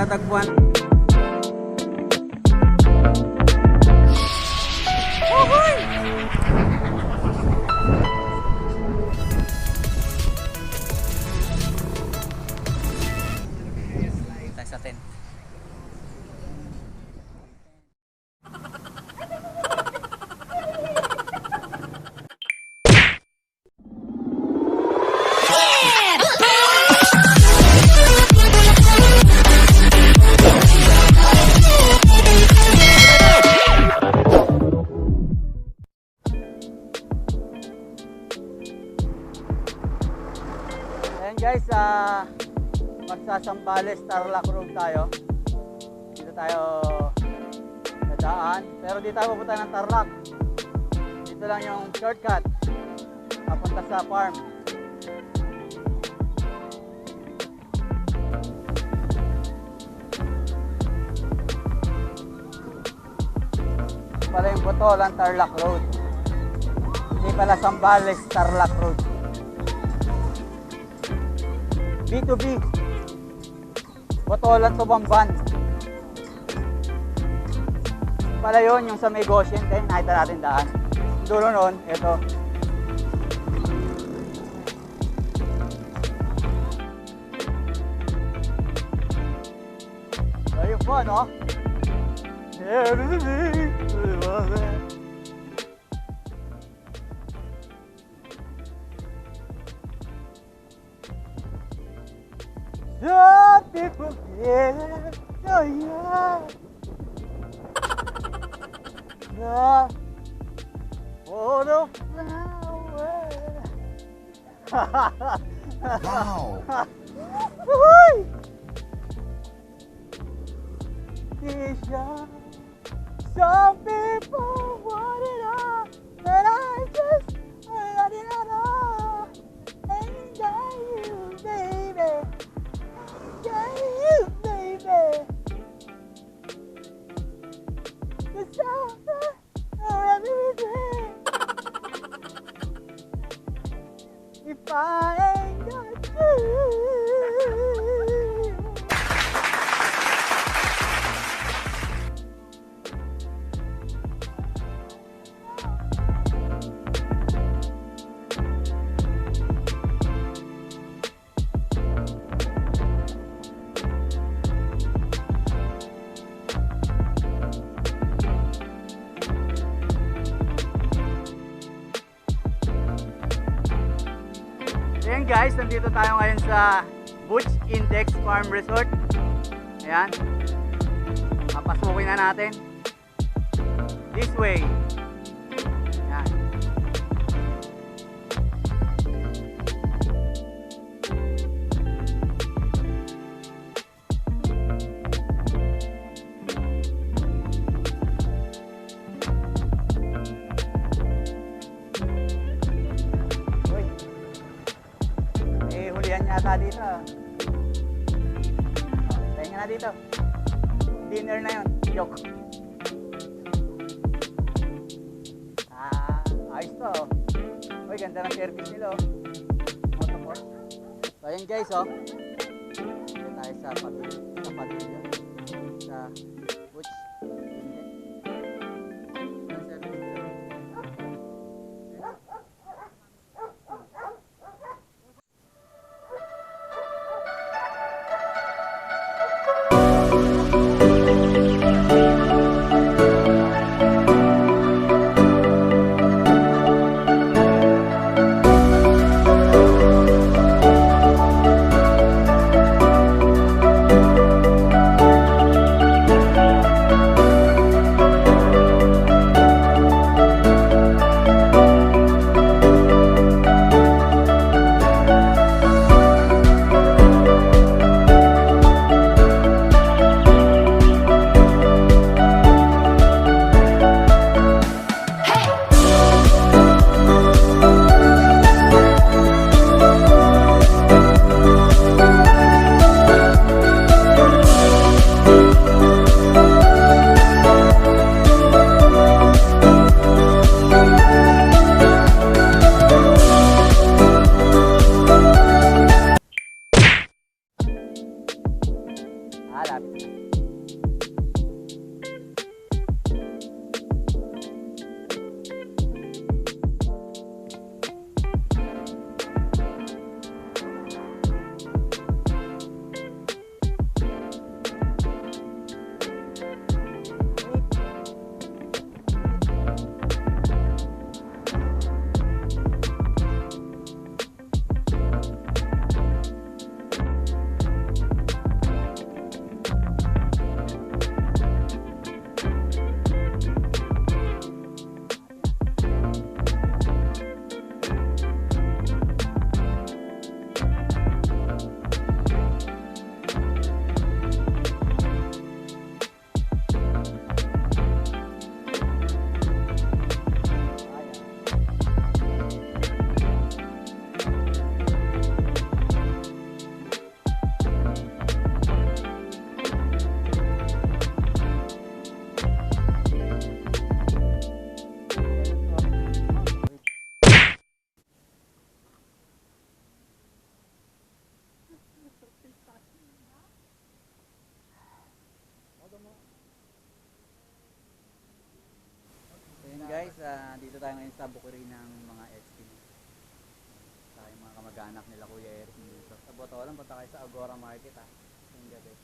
matatagpuan. Tayo sa tent. Guys, magsasambales Tarlac Road tayo. Dito tayo nadaan, pero di tayo pupunta ng Tarlac. Dito lang yung shortcut papunta sa farm. Ito pala yung Botolan Tarlac Road, hindi pala Sambales Tarlac Road. B2B, Botolan to Bamban. Pala yun, yung sa may Goshen, tayo nakita natin daan. Dulo nun, ito. Ayun po, no? The people here, oh yeah. The photoflower. Wow. Some people want it all, but I just want it all. And you, baby. Yeah, you, baby. The sound of everything. If I ain't got you. Ayan guys, nandito tayo ngayon sa Butch Index Farm Resort. Ayan, papasukin na natin. This way. Ayan. Yata dito. Tayo nga na dito. Dinner na yun. Joke. Ayos to. Uy, ganda ng service nila. Motorport. So ayan guys, oh. Dito tayo sa pavilion. Sa Butch. dito tayo ngayon sa bukuri ng mga ST. Sa yung mga kamag-anak nila Kuya Eric dito. Sa Botolan, punta kayo sa Agora Market yung gabi.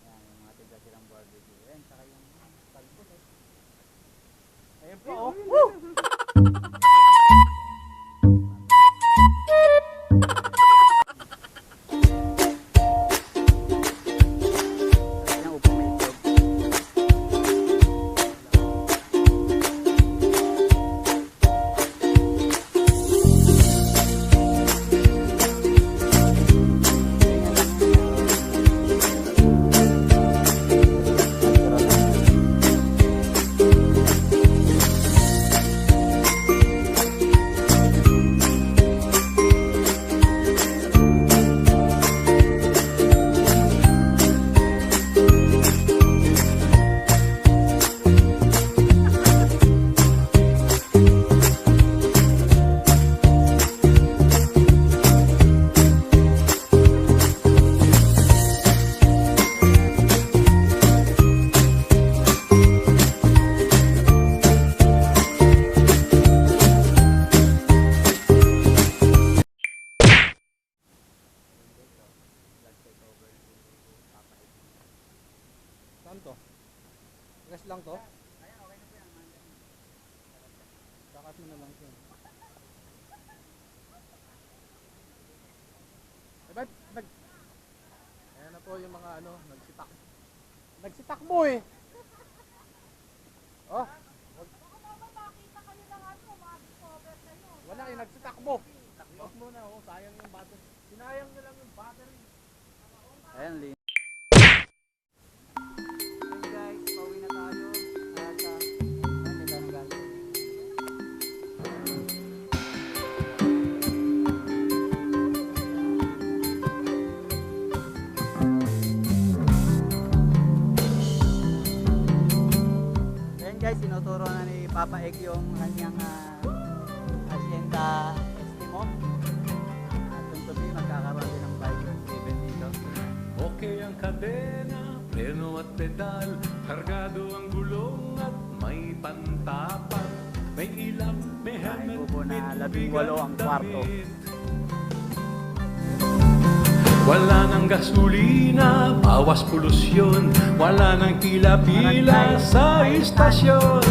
Ayan, yung mga tinda silang barbecue. Ayan, saka yung pagpun Ayan po, oh! Woo! Saan to? Gas lang to? Ayan, okay na po yan. Sakat mo na lang siya. Ayan na po yung mga nagsitak. Nagsitakbo eh! Oh! Wala eh, nagsitakbo! Takbo muna, oh, sayang yung battery. Sinayang nyo lang yung battery. Ayan, Lin. Okay guys, pauwi na tayo. Ayan, ganda ng gaso. Ayan guys, sinuturo na ni Papa Egg yung kanyang hacienda estimo. At tuntubi, magkakaroon din ng bike event dito. Okay ang kadena, preno at pedal, kargado ang gulong at may pantapan. May ilaw, may helmet, Bubo may na tubig 18 at ang kwarto. damit. Wala nang gasolina, bawas polusyon. Wala nang pila-pila sa istasyon.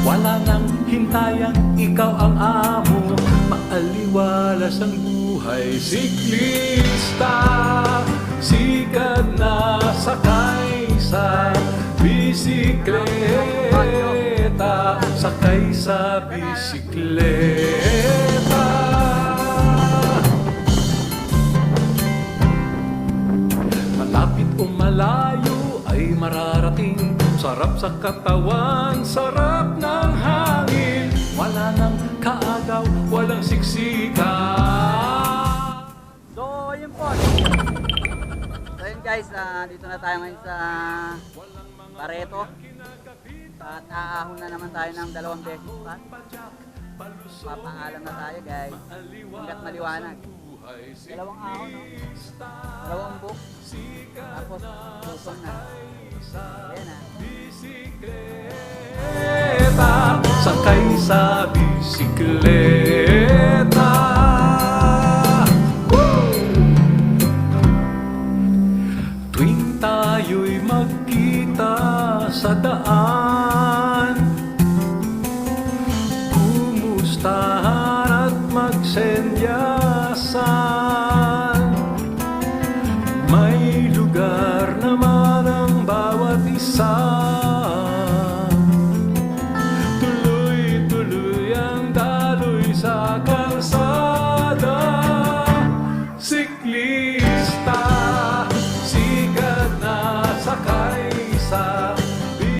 Wala nang hintayang ikaw ang amo. Maaliwalas ang buhay, siklista. Sikat na sakay sa bisikleta. Sakay sa bisikleta. Malapit o malayo ay mararating. Sarap sa katawan, sarap ng hangin. Wala nang kaagaw, walang siksikan. So, ayun po. So, ayun guys, dito na tayo ngayon sa Barreto. At aahon na naman tayo ng 2 beses pa. Papaalam na tayo guys. Hanggat maliwanag. 2 ahon, no? 2 book. Tapos, lusong na. Ayan na. Bisikleta, sakay sa bisikleta.